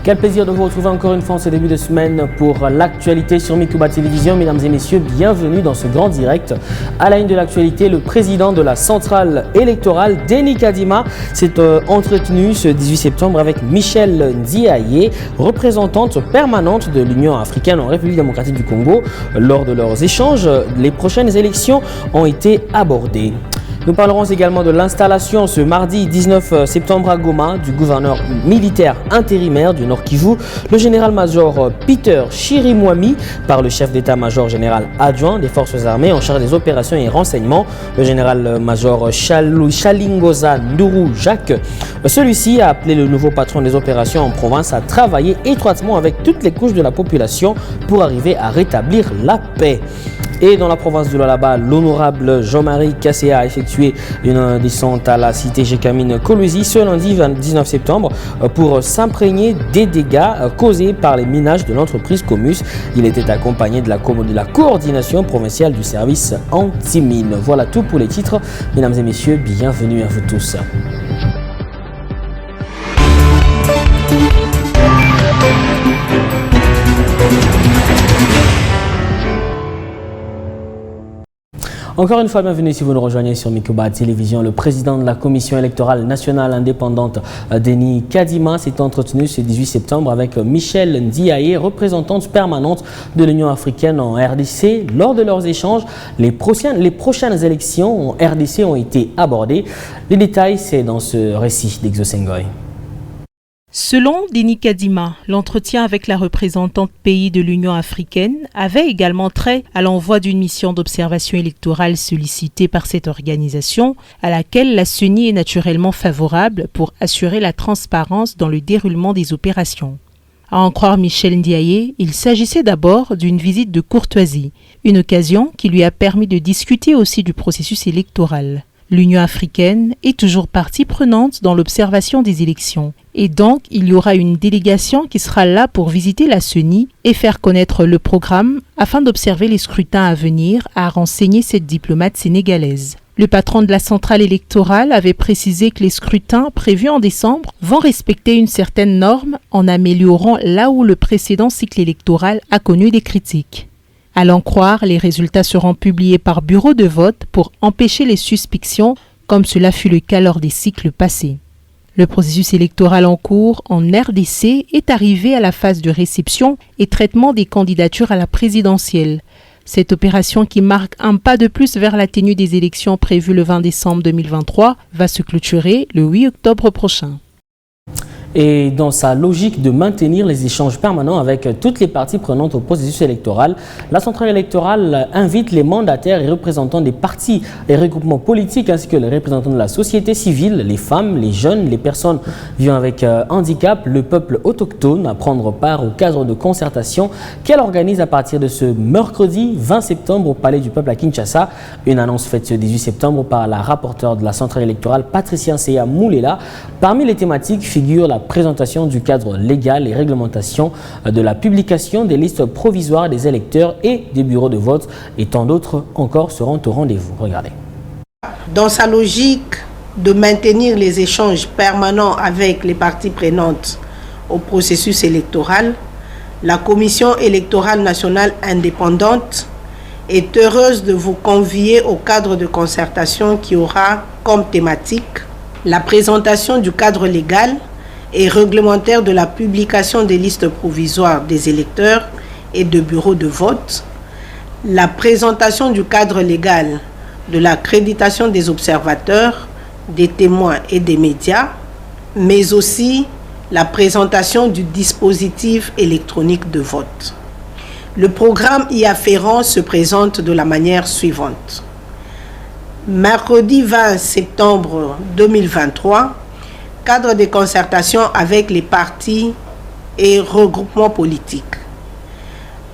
Quel plaisir de vous retrouver encore une fois en ce début de semaine pour l'actualité sur Mikuba Télévision. Mesdames et messieurs, bienvenue dans ce grand direct. À la une de l'actualité, le président de la centrale électorale, Denis Kadima, s'est entretenu ce 18 septembre avec Michel Ndiaye, représentante permanente de l'Union africaine en République démocratique du Congo. Lors de leurs échanges, les prochaines élections ont été abordées. Nous parlerons également de l'installation ce mardi 19 septembre à Goma du gouverneur militaire intérimaire du Nord Kivu, le général-major Peter Chirimwami, par le chef d'état-major général adjoint des forces armées en charge des opérations et renseignements, le général-major Chalingoza Nduru Jacques. Celui-ci a appelé le nouveau patron des opérations en province à travailler étroitement avec toutes les couches de la population pour arriver à rétablir la paix. Et dans la province de Lualaba, l'honorable Jean-Marie Kasséa a effectué une descente à la cité Gécamine Kolwezi ce lundi 19 septembre pour s'imprégner des dégâts causés par les minages de l'entreprise Comus. Il était accompagné de la coordination provinciale du service anti-mine. Voilà tout pour les titres. Mesdames et messieurs, bienvenue à vous tous. Encore une fois, bienvenue si vous nous rejoignez sur Mikuba Télévision. Le président de la Commission électorale nationale indépendante, Denis Kadima, s'est entretenu ce 18 septembre avec Michel Ndiaye, représentante permanente de l'Union africaine en RDC. Lors de leurs échanges, les prochaines élections en RDC ont été abordées. Les détails, c'est dans ce récit d'Exosengoy. Selon Denis Kadima, l'entretien avec la représentante pays de l'Union africaine avait également trait à l'envoi d'une mission d'observation électorale sollicitée par cette organisation, à laquelle la CENI est naturellement favorable pour assurer la transparence dans le déroulement des opérations. À en croire Michel Ndiaye, il s'agissait d'abord d'une visite de courtoisie, une occasion qui lui a permis de discuter aussi du processus électoral. L'Union africaine est toujours partie prenante dans l'observation des élections. Et donc, il y aura une délégation qui sera là pour visiter la CENI et faire connaître le programme afin d'observer les scrutins à venir, a renseigné cette diplomate sénégalaise. Le patron de la centrale électorale avait précisé que les scrutins prévus en décembre vont respecter une certaine norme en améliorant là où le précédent cycle électoral a connu des critiques. À l'en croire, les résultats seront publiés par bureau de vote pour empêcher les suspicions, comme cela fut le cas lors des cycles passés. Le processus électoral en cours en RDC est arrivé à la phase de réception et traitement des candidatures à la présidentielle. Cette opération, qui marque un pas de plus vers la tenue des élections prévues le 20 décembre 2023, va se clôturer le 8 octobre prochain. Et dans sa logique de maintenir les échanges permanents avec toutes les parties prenantes au processus électoral, la centrale électorale invite les mandataires et représentants des partis et regroupements politiques ainsi que les représentants de la société civile, les femmes, les jeunes, les personnes vivant avec handicap, le peuple autochtone à prendre part au cadre de concertation qu'elle organise à partir de ce mercredi 20 septembre au Palais du Peuple à Kinshasa. Une annonce faite ce 18 septembre par la rapporteure de la centrale électorale, Patricia Nseya Moulela. Parmi les thématiques figure la présentation du cadre légal et réglementation de la publication des listes provisoires des électeurs et des bureaux de vote et tant d'autres encore seront au rendez-vous. Regardez. Dans sa logique de maintenir les échanges permanents avec les parties prenantes au processus électoral, la Commission électorale nationale indépendante est heureuse de vous convier au cadre de concertation qui aura comme thématique la présentation du cadre légal et réglementaire de la publication des listes provisoires des électeurs et de bureaux de vote, la présentation du cadre légal de l'accréditation des observateurs, des témoins et des médias, mais aussi la présentation du dispositif électronique de vote. Le programme y afférent se présente de la manière suivante. Mercredi 20 septembre 2023, cadre de concertation avec les partis et regroupements politiques.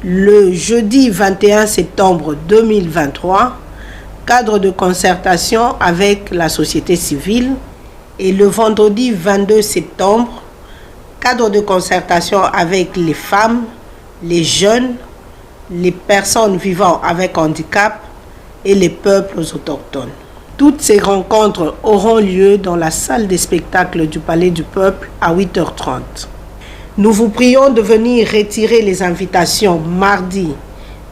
Le jeudi 21 septembre 2023, cadre de concertation avec la société civile. Et le vendredi 22 septembre, cadre de concertation avec les femmes, les jeunes, les personnes vivant avec handicap et les peuples autochtones. Toutes ces rencontres auront lieu dans la salle des spectacles du Palais du Peuple à 8h30. Nous vous prions de venir retirer les invitations mardi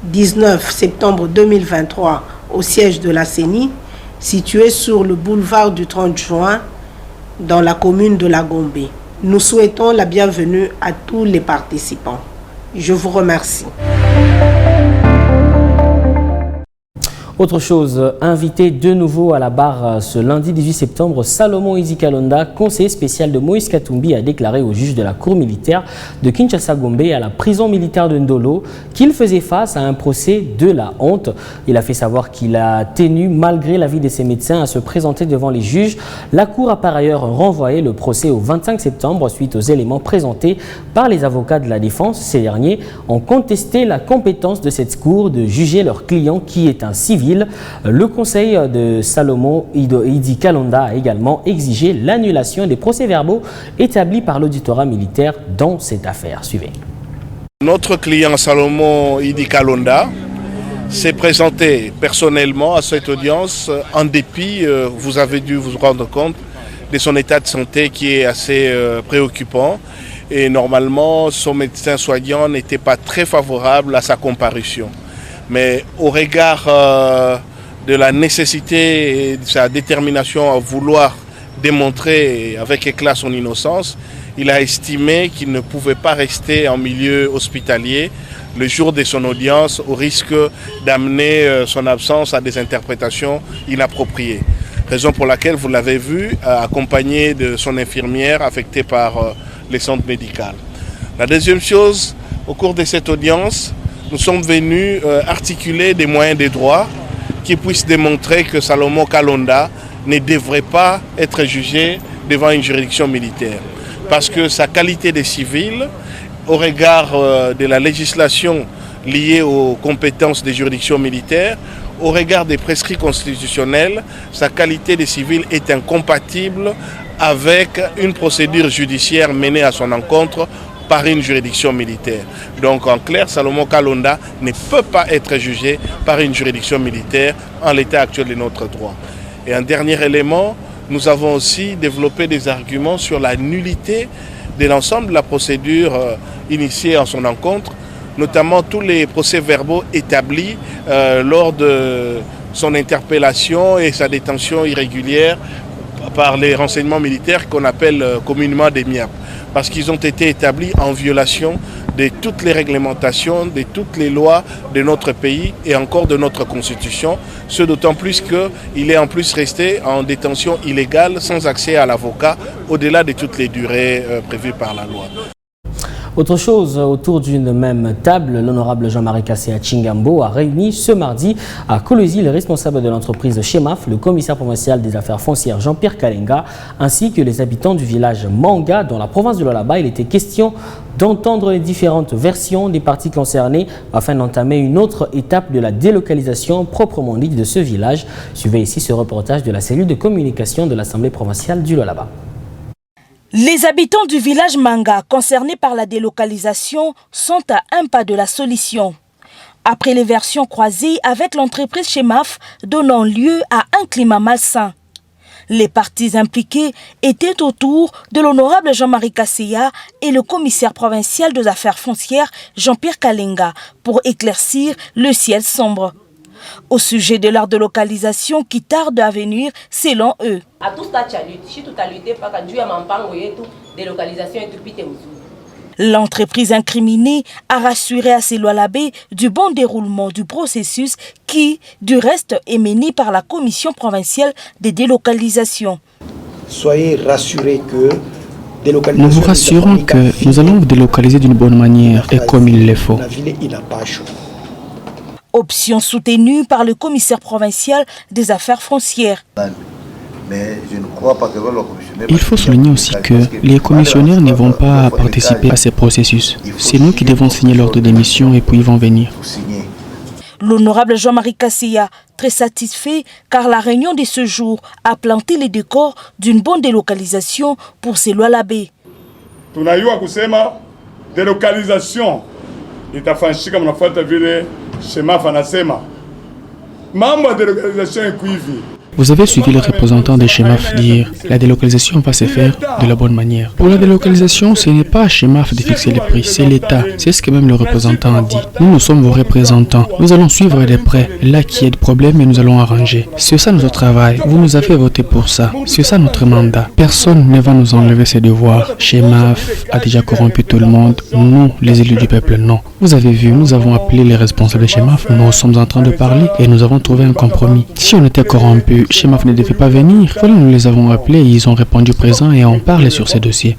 19 septembre 2023 au siège de la CENI, situé sur le boulevard du 30 juin dans la commune de La Gombe. Nous souhaitons la bienvenue à tous les participants. Je vous remercie. Autre chose, invité de nouveau à la barre ce lundi 18 septembre, Salomon Idi Kalonda, conseiller spécial de Moïse Katumbi, a déclaré au juge de la cour militaire de Kinshasa-Gombe à la prison militaire de Ndolo qu'il faisait face à un procès de la honte. Il a fait savoir qu'il a tenu, malgré l'avis de ses médecins, à se présenter devant les juges. La cour a par ailleurs renvoyé le procès au 25 septembre suite aux éléments présentés par les avocats de la défense. Ces derniers ont contesté la compétence de cette cour de juger leur client qui est un civil. Le conseil de Salomon Idi Kalonda a également exigé l'annulation des procès-verbaux établis par l'auditorat militaire dans cette affaire. Suivez. Notre client Salomon Idi Kalonda s'est présenté personnellement à cette audience en dépit, vous avez dû vous rendre compte, de son état de santé qui est assez préoccupant. Et normalement, son médecin soignant n'était pas très favorable à sa comparution. Mais au regard de la nécessité et de sa détermination à vouloir démontrer avec éclat son innocence, il a estimé qu'il ne pouvait pas rester en milieu hospitalier le jour de son audience au risque d'amener son absence à des interprétations inappropriées. Raison pour laquelle vous l'avez vu accompagné de son infirmière affectée par les centres médicaux. La deuxième chose, au cours de cette audience, nous sommes venus articuler des moyens de droit qui puissent démontrer que Salomon Kalonda ne devrait pas être jugé devant une juridiction militaire. Parce que sa qualité de civil, au regard de la législation liée aux compétences des juridictions militaires, au regard des prescrits constitutionnels, sa qualité de civil est incompatible avec une procédure judiciaire menée à son encontre par une juridiction militaire. Donc en clair, Salomon Kalonda ne peut pas être jugé par une juridiction militaire en l'état actuel de notre droit. Et un dernier élément, nous avons aussi développé des arguments sur la nullité de l'ensemble de la procédure initiée en son encontre, notamment tous les procès-verbaux établis lors de son interpellation et sa détention irrégulière par les renseignements militaires qu'on appelle communément des MIAP. Parce qu'ils ont été établis en violation de toutes les réglementations, de toutes les lois de notre pays et encore de notre constitution. Ce d'autant plus qu'il est en plus resté en détention illégale sans accès à l'avocat au-delà de toutes les durées prévues par la loi. Autre chose, autour d'une même table, l'honorable Jean-Marie Kassé Chingambo a réuni ce mardi à Kolwezi le responsable de l'entreprise Chemaf, le commissaire provincial des affaires foncières Jean-Pierre Kalenga, ainsi que les habitants du village Manga dans la province de Lualaba. Il était question d'entendre les différentes versions des parties concernées afin d'entamer une autre étape de la délocalisation proprement dite de ce village. Suivez ici ce reportage de la cellule de communication de l'Assemblée provinciale du Lualaba. Les habitants du village Manga concernés par la délocalisation sont à un pas de la solution. Après les versions croisées avec l'entreprise Chemaf donnant lieu à un climat malsain. Les parties impliquées étaient autour de l'honorable Jean-Marie Kasseya et le commissaire provincial des affaires foncières Jean-Pierre Kalenga pour éclaircir le ciel sombre. Au sujet de leur délocalisation qui tarde à venir selon eux. L'entreprise incriminée a rassuré à ses Lualabais du bon déroulement du processus qui, du reste, est mené par la commission provinciale des délocalisations. Soyez rassurés que nous vous rassurons que nous allons vous délocaliser d'une bonne manière et comme il le faut. Option soutenue par le commissaire provincial des affaires foncières. Il faut souligner aussi que les commissionnaires ne vont pas participer à ces processus. C'est nous qui devons signer l'ordre d'émission et puis ils vont venir. L'honorable Jean-Marie Kasseya, très satisfait car la réunion de ce jour a planté les décors d'une bonne délocalisation pour ses Lualabais. Tunayua kusema délocalisation itafanyika mnafuata vile Chemaf anasema. Mambo ya délocalisation iko hivi. Vous avez suivi les représentants de Chemaf dire la délocalisation va se faire de la bonne manière. Pour la délocalisation, ce n'est pas à Chemaf de fixer les prix, c'est l'État. C'est ce que même le représentant a dit. Nous sommes vos représentants. Nous allons suivre de près. Là qu'il y a des problèmes et nous allons arranger. C'est ça notre travail. Vous nous avez voté pour ça. C'est ça notre mandat. Personne ne va nous enlever ses devoirs. Chemaf a déjà corrompu tout le monde. Nous, les élus du peuple, non. Vous avez vu, nous avons appelé les responsables de Chemaf. Nous sommes en train de parler et nous avons trouvé un compromis. Si on était corrompu, Chemaf ne devait pas venir. Voilà, nous les avons appelés et ils ont répondu présent et on parle sur ces dossiers.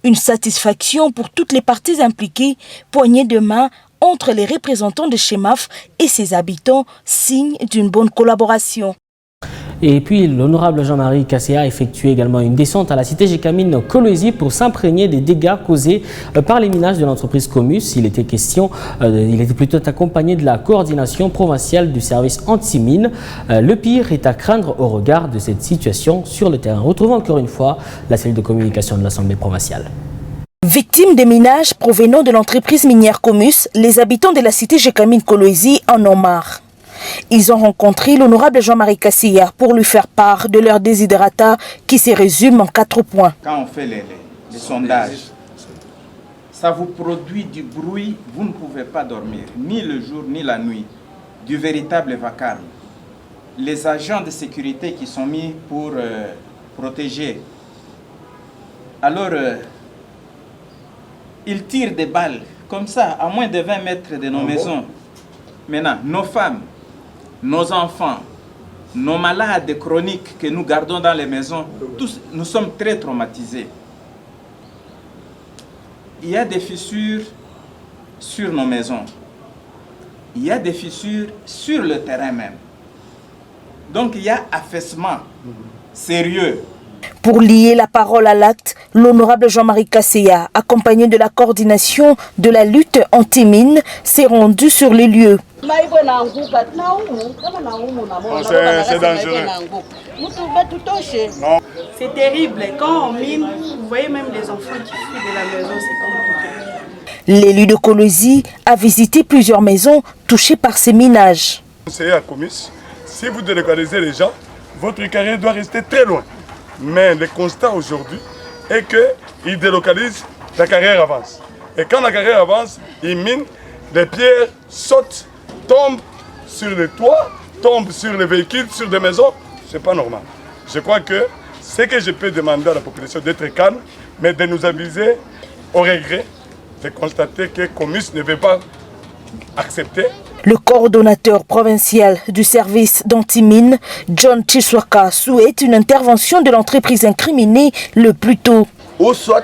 Une satisfaction pour toutes les parties impliquées, poignée de main entre les représentants de Chemaf et ses habitants, signe d'une bonne collaboration. Et puis, l'honorable Jean-Marie Kasséa a effectué également une descente à la cité Gécamine Kolwezi pour s'imprégner des dégâts causés par les minages de l'entreprise Comus. Il était plutôt accompagné de la coordination provinciale du service anti-mine. Le pire est à craindre au regard de cette situation sur le terrain. Retrouvons encore une fois la cellule de communication de l'Assemblée provinciale. Victimes des minages provenant de l'entreprise minière Comus, les habitants de la cité Gécamine Kolwezi en ont marre. Ils ont rencontré l'honorable Jean-Marie Kasséa pour lui faire part de leur desiderata qui se résume en 4 points. Quand on fait les sondages, ça vous produit du bruit, vous ne pouvez pas dormir, ni le jour ni la nuit, du véritable vacarme. Les agents de sécurité qui sont mis pour protéger, alors ils tirent des balles comme ça à moins de 20 mètres de nos maisons. Maintenant, nos femmes, nos enfants, nos malades chroniques que nous gardons dans les maisons, tous, nous sommes très traumatisés. Il y a des fissures sur nos maisons. Il y a des fissures sur le terrain même. Donc il y a affaissement sérieux. Pour lier la parole à l'acte, l'honorable Jean-Marie Kasséa, accompagné de la coordination de la lutte anti-mine, s'est rendu sur les lieux. C'est dangereux. C'est terrible. Quand on mine, vous voyez même les enfants qui fuient de la maison, c'est compliqué. L'élu de Kolwezi a visité plusieurs maisons touchées par ces minages. Conseiller à Comus, si vous délocalisez les gens, votre carrière doit rester très loin. Mais le constat aujourd'hui est qu'ils délocalisent, la carrière avance. Et quand la carrière avance, ils minent, les pierres sautent, tombent sur les toits, tombent sur les véhicules, sur des maisons. Ce n'est pas normal. Je crois que ce que je peux demander à la population d'être calme, mais de nous aviser au regret de constater que Comus ne veut pas accepter. Le coordonnateur provincial du service d'antimine, John Chiswaka, souhaite une intervention de l'entreprise incriminée le plus tôt. Ou soit,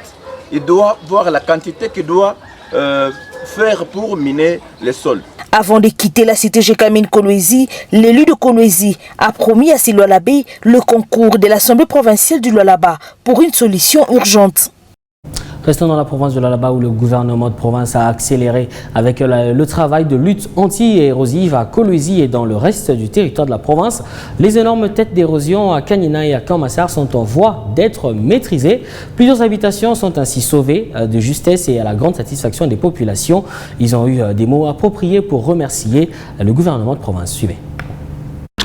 il doit voir la quantité qu'il doit faire pour miner les sols. Avant de quitter la cité Gécamine Kolwezi, l'élu de Kolwezi a promis à Siloalabé le concours de l'Assemblée provinciale du Lualaba pour une solution urgente. Restons dans la province de Lualaba où le gouvernement de province a accéléré avec le travail de lutte anti-érosive à Kolwezi et dans le reste du territoire de la province. Les énormes têtes d'érosion à Kanina et à Kamassar sont en voie d'être maîtrisées. Plusieurs habitations sont ainsi sauvées de justesse et à la grande satisfaction des populations. Ils ont eu des mots appropriés pour remercier le gouvernement de province. Suivez.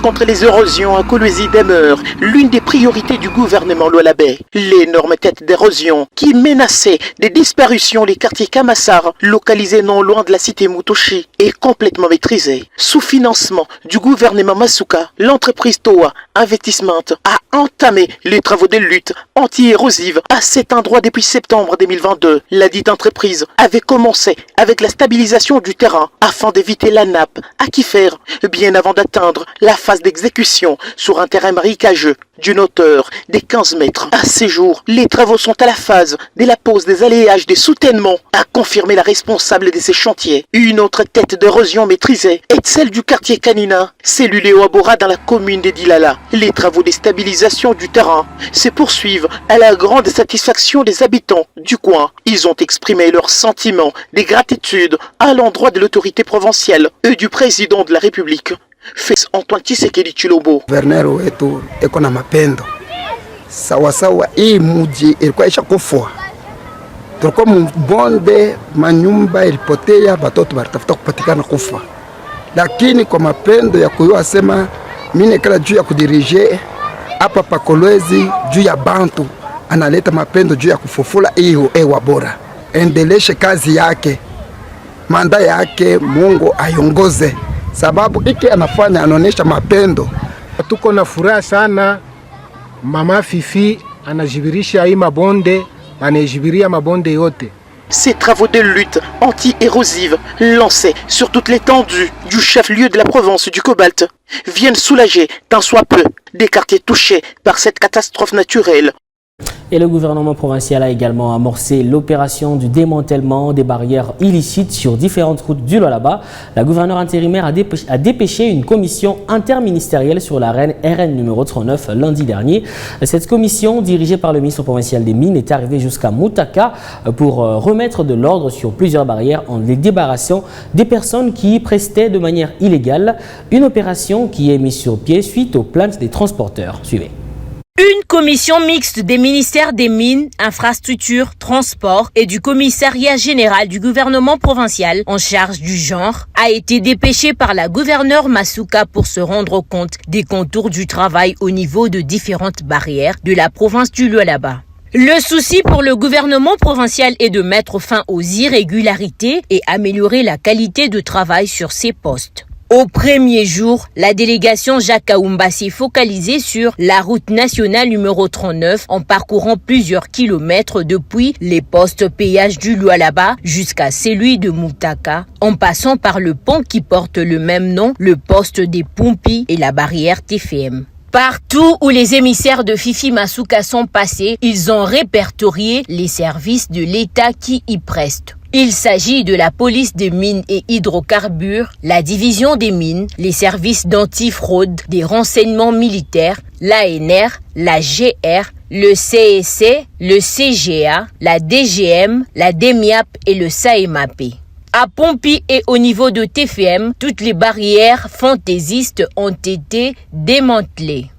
Contre les érosions à Kolwezi demeure l'une des priorités du gouvernement lualabais. L'énorme tête d'érosion qui menaçait de disparition les quartiers Kamassar, localisés non loin de la cité Mutoshi, est complètement maîtrisée. Sous financement du gouvernement Masuka, l'entreprise Toa Investissement a entamé les travaux de lutte anti-érosive à cet endroit depuis septembre 2022. La dite entreprise avait commencé avec la stabilisation du terrain afin d'éviter la nappe aquifère bien avant d'atteindre la phase d'exécution sur un terrain marécageux d'une hauteur de 15 mètres. À ces jours, les travaux sont à la phase de la pose des alléages des soutènements, a confirmé la responsable de ces chantiers. Une autre tête d'érosion maîtrisée est celle du quartier Kanina, cellulé au Abora dans la commune de Dilala. Les travaux de stabilisation du terrain se poursuivent à la grande satisfaction des habitants du coin. Ils ont exprimé leurs sentiments de gratitude à l'endroit de l'autorité provinciale et du président de la République. Félix Antoine Tshisekedi Tshilombo. Gouverneur wetu eko na mapendo sawasawa. Hii muji ilikuwa ishakufa tulikuwa mbonde manyumba ilipotea, batoto baritafuta kupatikana kufa, lakini kwa mapendo ya kuyua sema mine kala juu ya kudirije hapa pa Kolwezi juu ya bantu, analeta mapendo juu ya kufufula hiyo ewa bora, endeleshe kazi yake, manda yake, Mungu ayongoze, sababu iki anafanya anaonesha mapendo. Tuko na furaha sana, mama Fifi anajibirisha hii mabonde, anajibiria mabonde yote. Ces travaux de lutte anti-érosive lancés sur toute l'étendue du chef-lieu de la province du Cobalt viennent soulager tant soit peu des quartiers touchés par cette catastrophe naturelle. Et le gouvernement provincial a également amorcé l'opération du démantèlement des barrières illicites sur différentes routes du Lualaba. La gouverneure intérimaire a dépêché une commission interministérielle sur la RN numéro 39 lundi dernier. Cette commission, dirigée par le ministre provincial des Mines, est arrivée jusqu'à Moutaka pour remettre de l'ordre sur plusieurs barrières en les débarrassant des personnes qui y prestaient de manière illégale. Une opération qui est mise sur pied suite aux plaintes des transporteurs. Suivez. Une commission mixte des ministères des Mines, Infrastructures, Transports et du commissariat général du gouvernement provincial en charge du genre a été dépêchée par la gouverneure Masuka pour se rendre compte des contours du travail au niveau de différentes barrières de la province du Lualaba. Le souci pour le gouvernement provincial est de mettre fin aux irrégularités et améliorer la qualité de travail sur ces postes. Au premier jour, la délégation Jacques Kaoumba s'est focalisée sur la route nationale numéro 39 en parcourant plusieurs kilomètres depuis les postes péage du Lualaba jusqu'à celui de Moutaka, en passant par le pont qui porte le même nom, le poste des Pompis et la barrière TFM. Partout où les émissaires de Fifi Masuka sont passés, ils ont répertorié les services de l'État qui y prestent. Il s'agit de la police des mines et hydrocarbures, la division des mines, les services d'antifraude, des renseignements militaires, l'ANR, la GR, le CSC, le CGA, la DGM, la DEMIAP et le SAEMAP. À Pompi et au niveau de TFM, toutes les barrières fantaisistes ont été démantelées.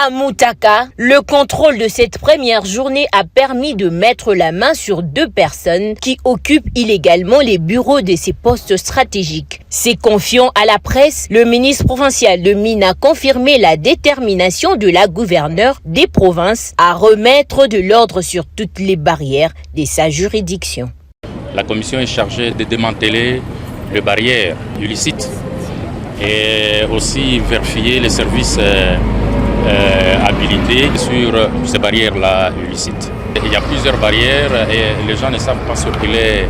À Moutaka, le contrôle de cette première journée a permis de mettre la main sur 2 personnes qui occupent illégalement les bureaux de ces postes stratégiques. Se confiant à la presse, le ministre provincial de Mines a confirmé la détermination de la gouverneure des provinces à remettre de l'ordre sur toutes les barrières de sa juridiction. La commission est chargée de démanteler les barrières illicites et aussi vérifier les services habilités sur ces barrières-là illicites. Il y a plusieurs barrières et les gens ne savent pas circuler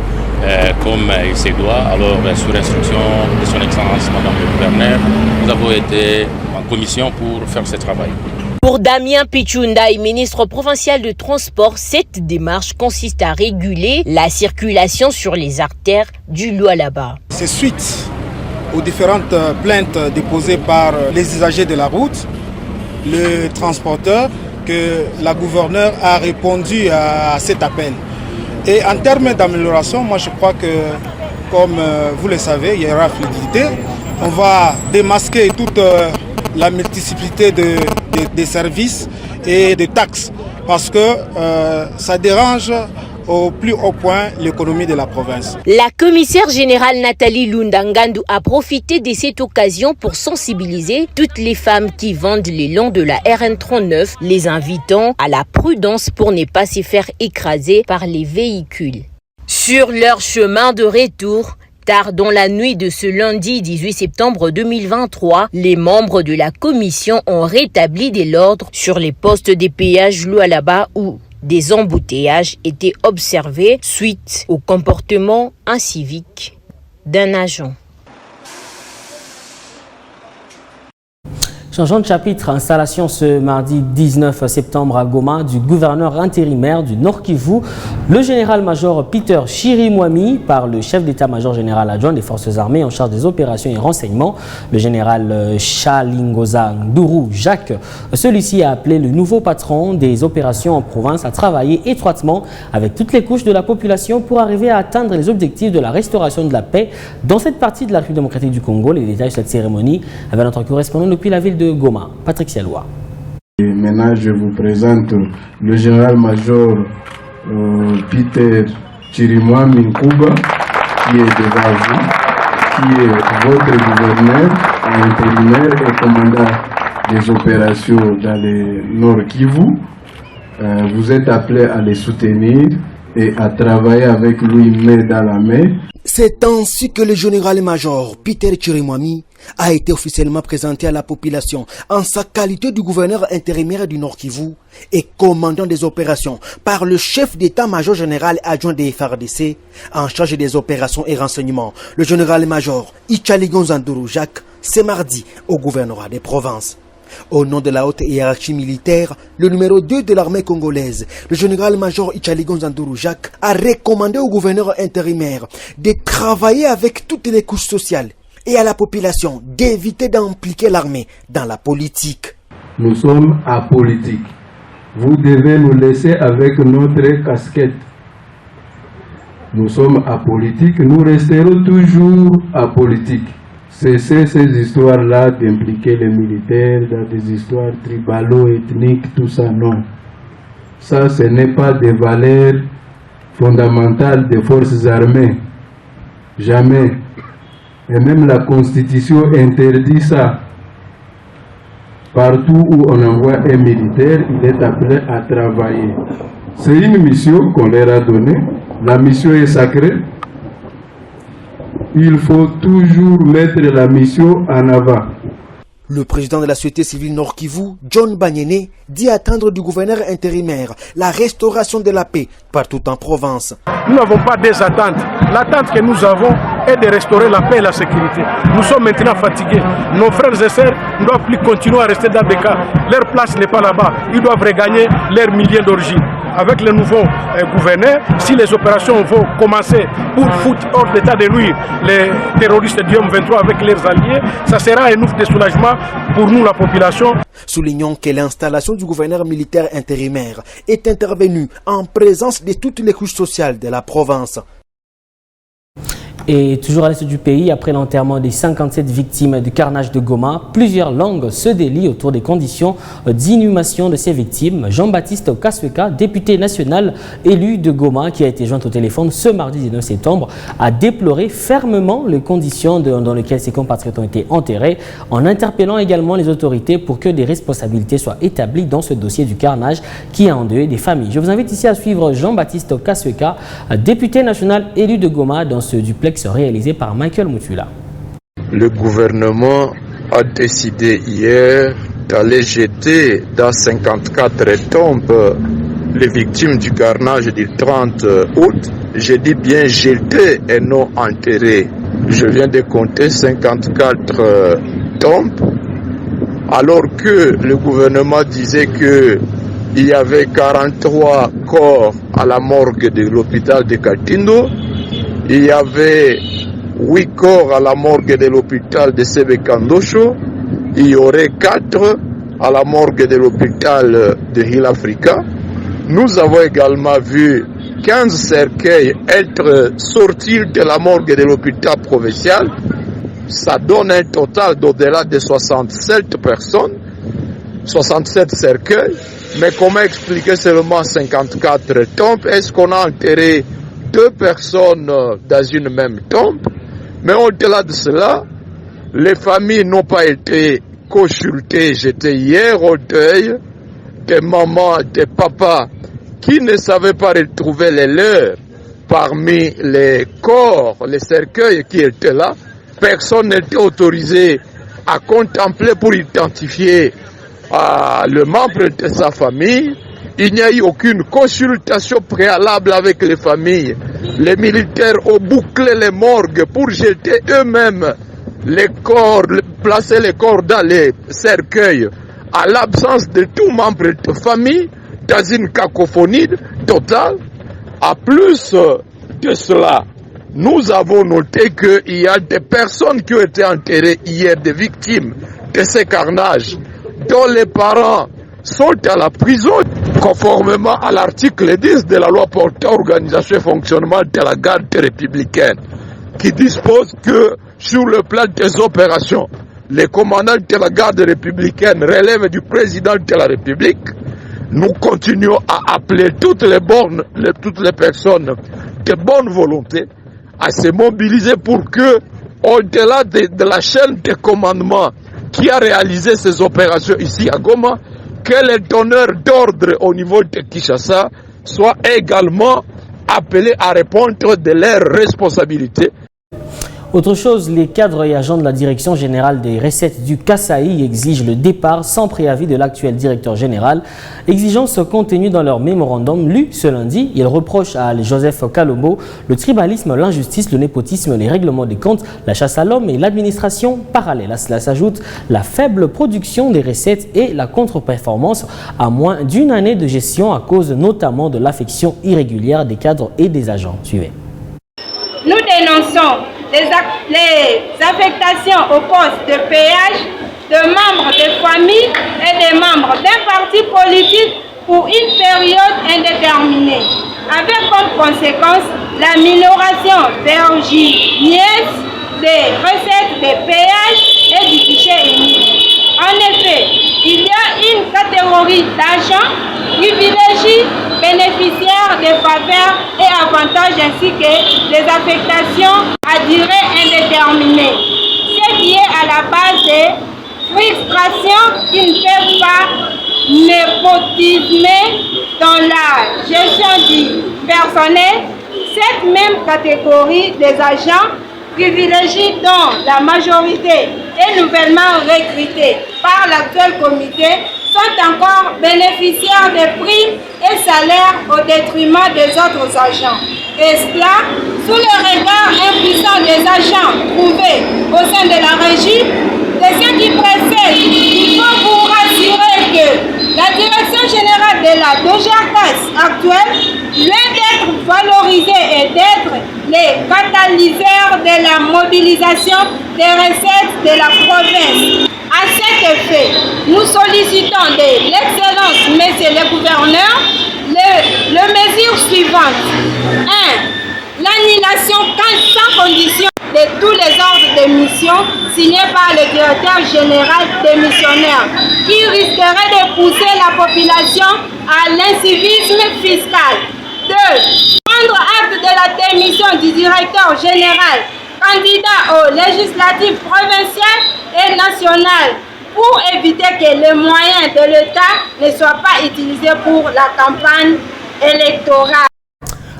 comme il se doit. Alors, sur instruction de son Excellence Madame le Gouverneur, nous avons été en commission pour faire ce travail. Pour Damien Pichundaï, ministre provincial de Transport, cette démarche consiste à réguler la circulation sur les artères du Lualaba. C'est suite aux différentes plaintes déposées par les usagers de la route, le transporteur, que la gouverneure a répondu à cet appel. Et en termes d'amélioration, moi je crois que, comme vous le savez, il y aura fluidité. On va démasquer toute la multiplicité des services et des taxes parce que ça dérange au plus haut point l'économie de la province. La commissaire générale Nathalie Lundangandu a profité de cette occasion pour sensibiliser toutes les femmes qui vendent le long de la RN39, les invitant à la prudence pour ne pas se faire écraser par les véhicules. Sur leur chemin de retour, tard dans la nuit de ce lundi 18 septembre 2023, les membres de la commission ont rétabli de l'ordre sur les postes des péages Lualaba où des embouteillages étaient observés suite au comportement incivique d'un agent. Changeant de chapitre, installation ce mardi 19 septembre à Goma du gouverneur intérimaire du Nord Kivu, le général-major Peter Chirimwami, par le chef d'état-major général adjoint des forces armées en charge des opérations et renseignements, le général Chalingoza Nduru Jacques. Celui-ci a appelé le nouveau patron des opérations en province à travailler étroitement avec toutes les couches de la population pour arriver à atteindre les objectifs de la restauration de la paix dans cette partie de la République démocratique du Congo. Les détails de cette cérémonie avec notre correspondant depuis la ville de de Goma. Patrick Sialoua. Et maintenant, je vous présente le général-major Peter Chirimwami Nkuba, qui est devant vous, qui est votre gouverneur intérimaire et commandant des opérations dans le Nord Kivu. Vous êtes appelé à les soutenir et à travailler avec lui main dans la main. C'est ainsi que le général-major Peter Chirimwami a été officiellement présenté à la population en sa qualité de gouverneur intérimaire du Nord Kivu et commandant des opérations par le chef d'état-major général adjoint des FARDC en charge des opérations et renseignements, le général-major Ichaligon Zanduru Jacques, ce mardi au gouvernorat des provinces. Au nom de la haute hiérarchie militaire, le numéro 2 de l'armée congolaise, le général-major Ichaligon Zanduru Jacques, a recommandé au gouverneur intérimaire de travailler avec toutes les couches sociales et à la population d'éviter d'impliquer l'armée dans la politique. Nous sommes apolitiques. Vous devez nous laisser avec notre casquette. Nous sommes apolitiques, nous resterons toujours apolitiques. Cessez ces histoires-là d'impliquer les militaires dans des histoires tribalo-ethniques, tout ça, non. Ça, ce n'est pas des valeurs fondamentales des forces armées. Jamais. Et même la Constitution interdit ça. Partout où on envoie un militaire, il est appelé à travailler. C'est une mission qu'on leur a donnée. La mission est sacrée. Il faut toujours mettre la mission en avant. Le président de la société civile Nord Kivu, John Banyene, dit attendre du gouverneur intérimaire la restauration de la paix partout en province. Nous n'avons pas des attentes. L'attente que nous avons est de restaurer la paix et la sécurité. Nous sommes maintenant fatigués. Nos frères et sœurs ne doivent plus continuer à rester dans des cas. Leur place n'est pas là-bas. Ils doivent regagner leurs milliers d'origine. Avec le nouveau gouverneur, si les opérations vont commencer pour foutre hors d'état de nuire les terroristes du M23 avec leurs alliés, ça sera un ouf de soulagement pour nous, la population. Soulignons que l'installation du gouverneur militaire intérimaire est intervenue en présence de toutes les couches sociales de la province. Et toujours à l'est du pays, après l'enterrement des 57 victimes du carnage de Goma, plusieurs langues se délient autour des conditions d'inhumation de ces victimes. Jean-Baptiste Kasweka, député national élu de Goma, qui a été joint au téléphone ce mardi 19 septembre, a déploré fermement les conditions dans lesquelles ses compatriotes ont été enterrés, en interpellant également les autorités pour que des responsabilités soient établies dans ce dossier du carnage qui a endeuillé des familles. Je vous invite ici à suivre Jean-Baptiste Kasweka, député national élu de Goma, dans ce duplex réalisé par Michael Mutula. Le gouvernement a décidé hier d'aller jeter dans 54 tombes les victimes du carnage du 30 août. Je dis bien jeter et non enterrer. Je viens de compter 54 tombes, alors que le gouvernement disait que il y avait 43 corps à la morgue de l'hôpital de Katindo. Il y avait 8 corps à la morgue de l'hôpital de Sebekandosho. Il y aurait 4 à la morgue de l'hôpital de Hill Africa. Nous avons également vu 15 cercueils être sortis de la morgue de l'hôpital provincial. Ça donne un total d'au-delà de 67 personnes, 67 cercueils. Mais comment expliquer seulement 54 tombes? Est-ce qu'on a enterré 2 personnes dans une même tombe? Mais au-delà de cela, les familles n'ont pas été consultées. J'étais hier au deuil des mamans, des papas qui ne savaient pas retrouver les leurs parmi les corps, les cercueils qui étaient là. Personne n'était autorisé à contempler pour identifier le membre de sa famille. Il n'y a eu aucune consultation préalable avec les familles. Les militaires ont bouclé les morgues pour jeter eux-mêmes les corps, placer les corps dans les cercueils, à l'absence de tout membre de famille, dans une cacophonie totale. À plus de cela, nous avons noté qu'il y a des personnes qui ont été enterrées hier, des victimes de ces carnages, dont les parents sont à la prison, conformément à l'article 10 de la loi portant organisation et fonctionnement de la garde républicaine, qui dispose que sur le plan des opérations, les commandants de la garde républicaine relèvent du président de la République. Nous continuons à appeler toutes les personnes de bonne volonté à se mobiliser pour que, au-delà de la chaîne de commandement qui a réalisé ces opérations ici à Goma, que les donneurs d'ordre au niveau de Kinshasa soient également appelés à répondre de leurs responsabilités. Autre chose, les cadres et agents de la direction générale des recettes du Kasaï exigent le départ sans préavis de l'actuel directeur général. Exigence contenue dans leur mémorandum lu ce lundi. Ils reprochent à Joseph Kalombo le tribalisme, l'injustice, le népotisme, les règlements des comptes, la chasse à l'homme et l'administration parallèle. À cela s'ajoute la faible production des recettes et la contre-performance à moins d'une année de gestion à cause notamment de l'affection irrégulière des cadres et des agents. Suivez. Nous dénonçons les affectations au poste de péage de membres de familles et des membres d'un parti politique pour une période indéterminée, avec comme conséquence la minoration vertigineuse des recettes des péages et du guichet unique. En effet, il y a une catégorie d'agents privilégiés, bénéficiaires des faveurs et avantages ainsi que des affectations à durée indéterminée, ce qui est à la base des frustrations qui ne peuvent pas népotismer dans la gestion du personnel. Cette même catégorie des agents privilégiés dont la majorité est nouvellement recrutée par l'actuel comité sont encore bénéficiaires des primes et salaires au détriment des autres agents. Et cela sous le regard impuissant des agents trouvés au sein de la régie. De ce qui précède, il faut vous rassurer que la direction générale de la DGRCAS actuelle, loin d'être valorisée et d'être les catalyseurs de la mobilisation des recettes de la province. À cet effet, nous sollicitons de l'excellence, messieurs les gouverneurs, les mesures suivantes. 1. L'annulation sans condition de tous les ordres de mission signés par le directeur général démissionnaire, qui risquerait de pousser la population à l'incivisme fiscal. 2. Prendre acte de la démission du directeur général, candidat aux législatives provinciales et nationales, pour éviter que les moyens de l'État ne soient pas utilisés pour la campagne électorale.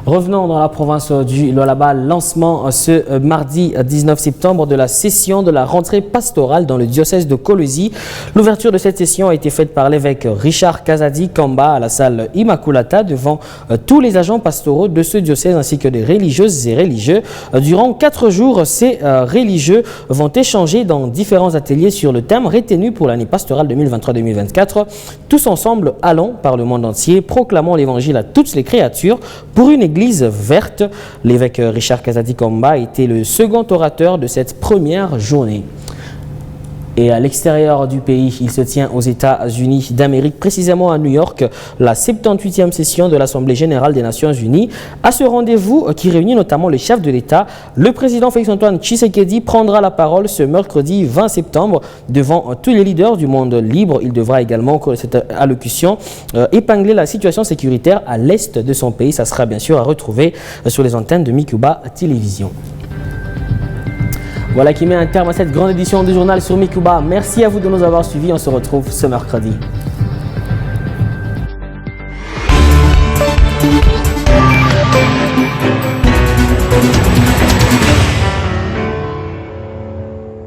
Revenons dans la province du Lualaba, lancement ce mardi 19 septembre de la session de la rentrée pastorale dans le diocèse de Kolwezi. L'ouverture de cette session a été faite par l'évêque Richard Kazadi Kamba à la salle Immaculata devant tous les agents pastoraux de ce diocèse ainsi que des religieuses et religieux. Durant 4 jours, ces religieux vont échanger dans différents ateliers sur le thème retenu pour l'année pastorale 2023-2024. Tous ensemble, allons par le monde entier, proclamons l'évangile à toutes les créatures pour une église verte. L'évêque Richard Kazadi Kamba était le second orateur de cette première journée. Et à l'extérieur du pays, il se tient aux États-Unis d'Amérique, précisément à New York, la 78e session de l'Assemblée générale des Nations Unies. À ce rendez-vous qui réunit notamment le chef de l'État, le président Félix-Antoine Tshisekedi prendra la parole ce mercredi 20 septembre devant tous les leaders du monde libre. Il devra également, au cours de cette allocution, épingler la situation sécuritaire à l'est de son pays. Ça sera bien sûr à retrouver sur les antennes de Mikuba Télévision. Voilà qui met un terme à cette grande édition du journal sur Mikuba. Merci à vous de nous avoir suivis. On se retrouve ce mercredi.